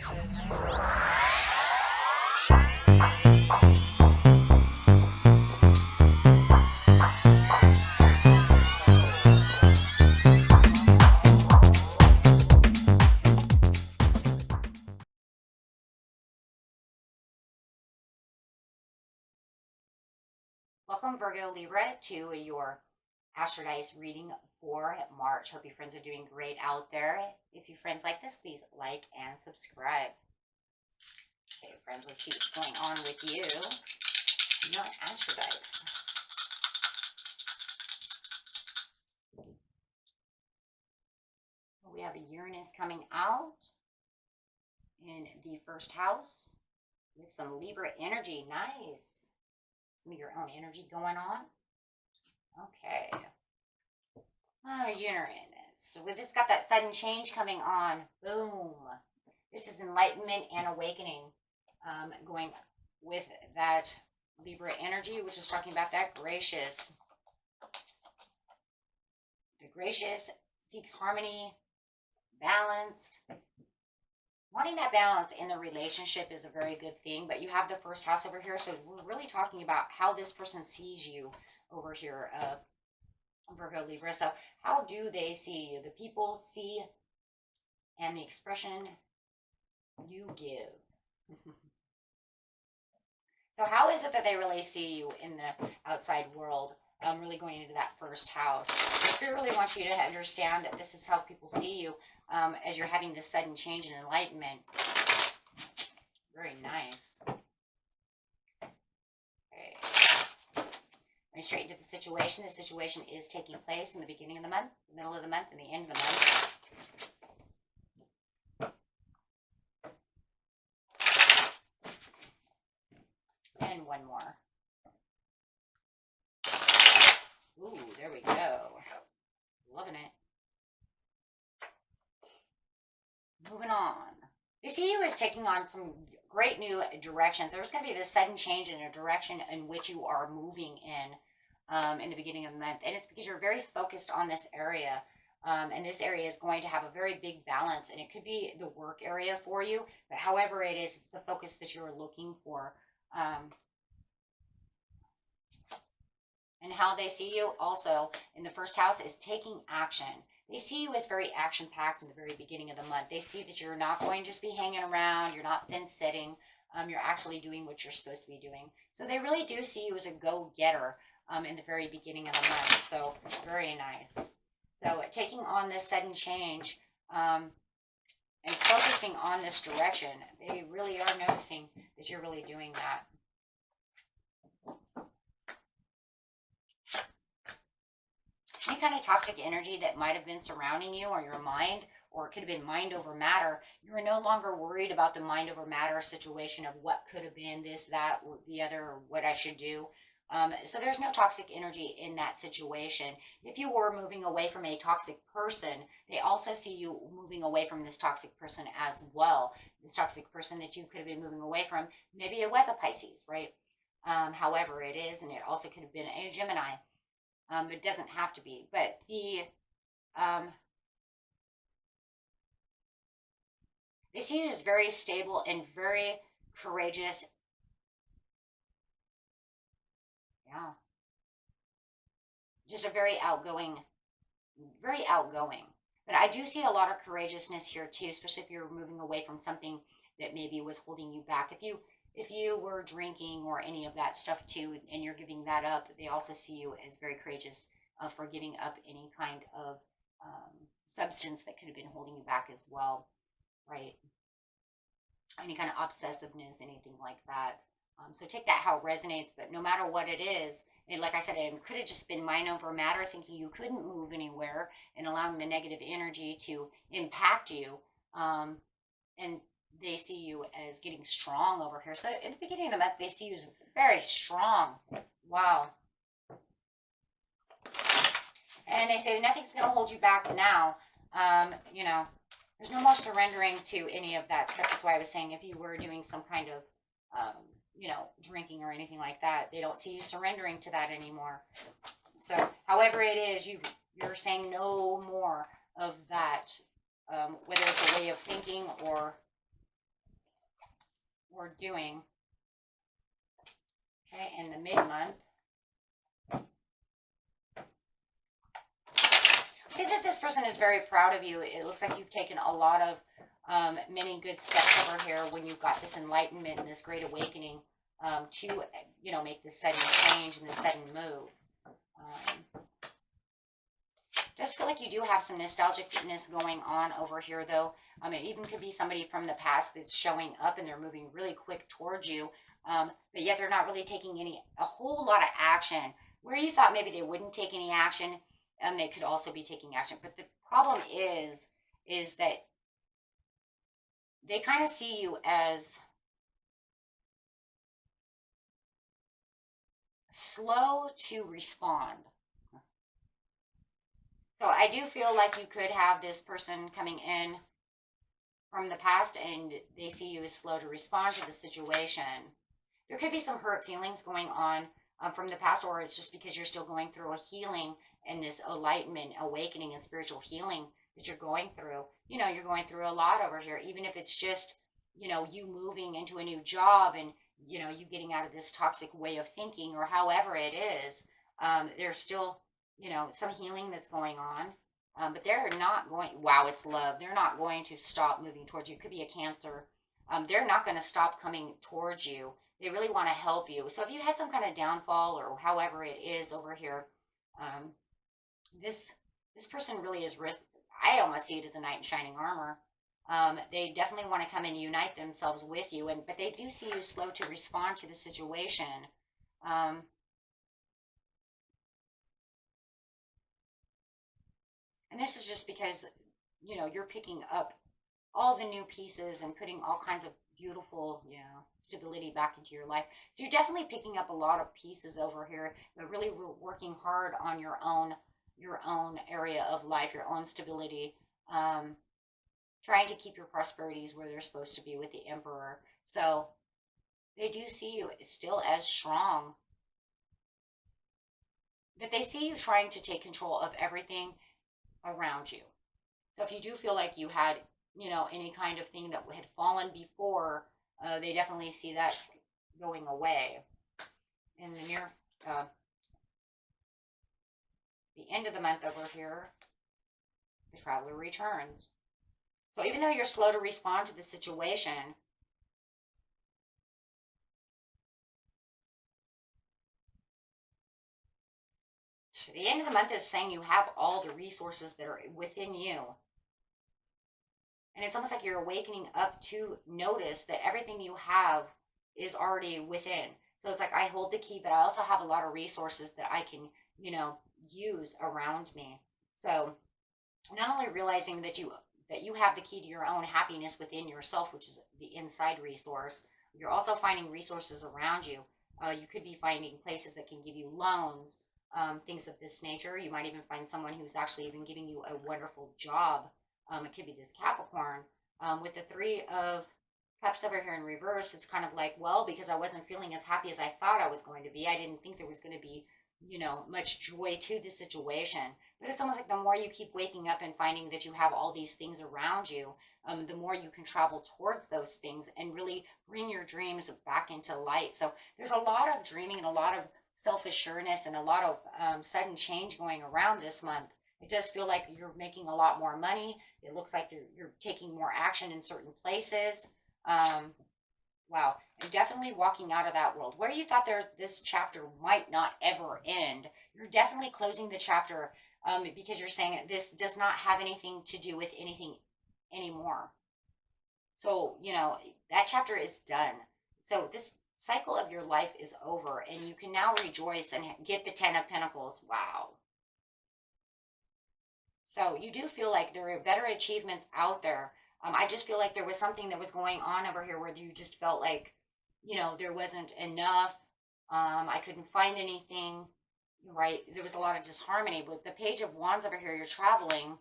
Welcome, Virgo Libra, to your Astrodice reading for March. Hope your friends are doing great out there. If your friends like this, please like and subscribe. Okay, friends, let's see what's going on with you. Your Astrodice. We have a Uranus coming out in the first house with some Libra energy. Nice. Some of your own energy going on. Okay. Uranus. So with this got that sudden change coming on. Boom. This is enlightenment and awakening. Going with that Libra energy, which is talking about that gracious. The gracious seeks harmony, balanced. Wanting that balance in the relationship is a very good thing, but you have the first house over here, so we're really talking about how this person sees you over here, Virgo Libra. So how do they see you? The people see and the expression you give. So how is it that they really see you in the outside world? Really going into that first house. The Spirit really wants you to understand that this is how people see you. As you're having this sudden change in enlightenment. Very nice. Okay. Going straight into the situation. The situation is taking place in the beginning of the month, the middle of the month, and the end of the month. And one more. Ooh, there we go. Loving it. Moving on. They see you as taking on some great new directions. There's going to be this sudden change in a direction in which you are moving in the beginning of the month. And it's because you're very focused on this area. And this area is going to have a very big balance. And it could be the work area for you. But however it is, it's the focus that you're looking for. And how they see you also in the first house is taking action. They see you as very action-packed in the very beginning of the month. They see that you're not going to just be hanging around. You're not fence-sitting. You're actually doing what you're supposed to be doing. So they really do see you as a go-getter in the very beginning of the month. So very nice. So taking on this sudden change and focusing on this direction, they really are noticing that you're really doing that. Any kind of toxic energy that might have been surrounding you or your mind, or it could have been mind over matter, you're no longer worried about the mind over matter situation of what could have been, this, that, or the other, or what I should do. So there's no toxic energy in that situation. If you were moving away from a toxic person, they also see you moving away from this toxic person as well. This toxic person that you could have been moving away from, maybe it was a Pisces, right? However it is, and it also could have been a Gemini. It doesn't have to be, but they see you as very stable and very courageous. Yeah. Just a very outgoing. But I do see a lot of courageousness here too, especially if you're moving away from something that maybe was holding you back. If you were drinking or any of that stuff too, and you're giving that up, they also see you as very courageous for giving up any kind of substance that could have been holding you back as well, right? Any kind of obsessiveness, anything like that. So take that how it resonates, but no matter what it is, and like I said, it could have just been mind over matter, thinking you couldn't move anywhere and allowing the negative energy to impact you. And they see you as getting strong over here. So at the beginning of the month, they see you as very strong. Wow. And they say nothing's going to hold you back now. You know, there's no more surrendering to any of that stuff. That's why I was saying if you were doing some kind of, you know, drinking or anything like that, they don't see you surrendering to that anymore. So however it is, you're saying no more of that, whether it's a way of thinking or or doing, okay, in the mid-month. See that this person is very proud of you. It looks like you've taken a lot of many good steps over here when you've got this enlightenment and this great awakening to, you know, make this sudden change and this sudden move. Just feel like you do have some nostalgicness going on over here, though. It even could be somebody from the past that's showing up and they're moving really quick towards you, but yet they're not really taking a whole lot of action. Where you thought maybe they wouldn't take any action, and they could also be taking action. But the problem is that they kind of see you as slow to respond. So I do feel like you could have this person coming in from the past and they see you as slow to respond to the situation. There could be some hurt feelings going on from the past, or it's just because you're still going through a healing and this enlightenment, awakening, and spiritual healing that you're going through. You know, you're going through a lot over here, even if it's just, you know, you moving into a new job and, you know, you getting out of this toxic way of thinking or however it is. There's still, you know, some healing that's going on, but they're not going, wow, it's love. They're not going to stop moving towards you. It could be a Cancer. They're not going to stop coming towards you. They really want to help you. So if you had some kind of downfall or however it is over here, this person really is I almost see it as a knight in shining armor. They definitely want to come and unite themselves with you, but they do see you slow to respond to the situation. And this is just because, you know, you're picking up all the new pieces and putting all kinds of beautiful, you know, stability back into your life. So you're definitely picking up a lot of pieces over here, but really working hard on your own area of life, your own stability, trying to keep your prosperities where they're supposed to be with the Emperor. So they do see you still as strong, but they see you trying to take control of everything around you. So if you do feel like you had, you know, any kind of thing that had fallen before, they definitely see that going away. And then you're the end of the month over here, the Traveler returns. So even though you're slow to respond to the situation, the end of the month is saying you have all the resources that are within you. And it's almost like you're awakening up to notice that everything you have is already within. So it's like I hold the key, but I also have a lot of resources that I can, you know, use around me. So not only realizing that you have the key to your own happiness within yourself, which is the inside resource, you're also finding resources around you. You could be finding places that can give you loans, things of this nature. You might even find someone who's actually even giving you a wonderful job. It could be this Capricorn. With the Three of Cups over here in reverse, it's kind of like, well, because I wasn't feeling as happy as I thought I was going to be, I didn't think there was going to be, you know, much joy to the situation. But it's almost like the more you keep waking up and finding that you have all these things around you, the more you can travel towards those things and really bring your dreams back into light. So there's a lot of dreaming and a lot of self-assuredness and a lot of sudden change going around this month. It does feel like you're making a lot more money. It looks like you're taking more action in certain places. Wow. And definitely walking out of that world. Where you thought this chapter might not ever end, you're definitely closing the chapter because you're saying this does not have anything to do with anything anymore. So, you know, that chapter is done. So this cycle of your life is over and you can now rejoice and get the 10 of Pentacles. Wow. So you do feel like there are better achievements out there. I just feel like there was something that was going on over here where you just felt like, you know, there wasn't enough. I couldn't find anything, right? There was a lot of disharmony. With the Page of Wands over here, you're traveling.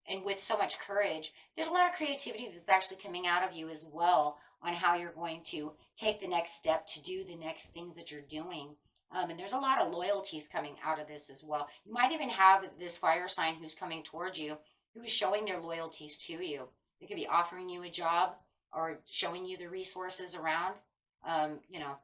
And with so much courage, there's a lot of creativity that's actually coming out of you as well on how you're going to take the next step to do the next things that you're doing. And there's a lot of loyalties coming out of this as well. You might even have this fire sign who's coming towards you, who is showing their loyalties to you. They could be offering you a job, or showing you the resources around, you know,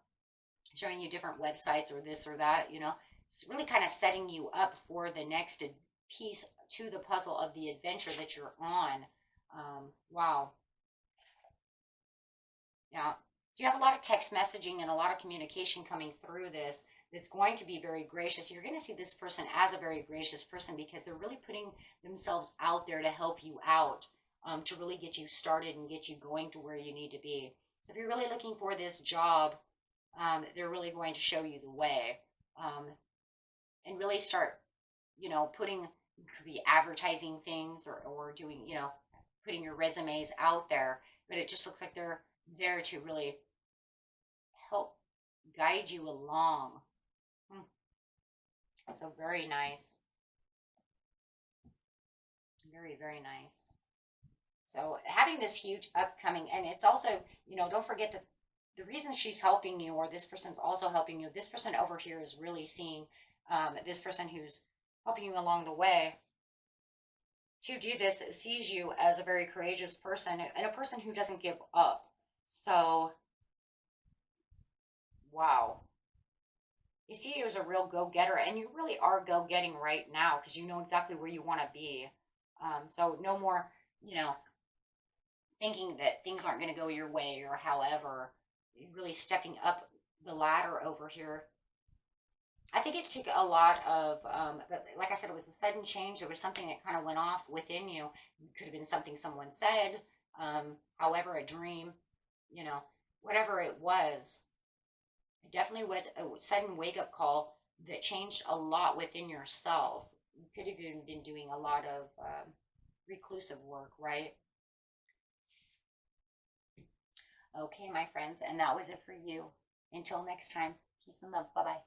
showing you different websites or this or that, you know, it's really kind of setting you up for the next piece to the puzzle of the adventure that you're on. Wow. Yeah. So you have a lot of text messaging and a lot of communication coming through this that's going to be very gracious. You're going to see this person as a very gracious person because they're really putting themselves out there to help you out, to really get you started and get you going to where you need to be. So if you're really looking for this job, they're really going to show you the way, and really start, you know, putting, you could be advertising things or doing, you know, putting your resumes out there. But it just looks like they're there to really help guide you along. So very nice. Very, very nice. So having this huge upcoming, and it's also, you know, don't forget that the reason she's helping you, or this person's also helping you, this person over here is really seeing, this person who's helping you along the way to do this sees you as a very courageous person and a person who doesn't give up. So, wow. You see you as a real go-getter, and you really are go-getting right now because you know exactly where you want to be. So no more, you know, thinking that things aren't going to go your way or however. You're really stepping up the ladder over here. I think it took a lot of, but like I said, it was a sudden change. There was something that kind of went off within you. It could have been something someone said, however, a dream, you know, whatever it was. It definitely was a sudden wake up call that changed a lot within yourself. You could have even been doing a lot of reclusive work, right? Okay, my friends, and that was it for you. Until next time, peace and love. Bye bye.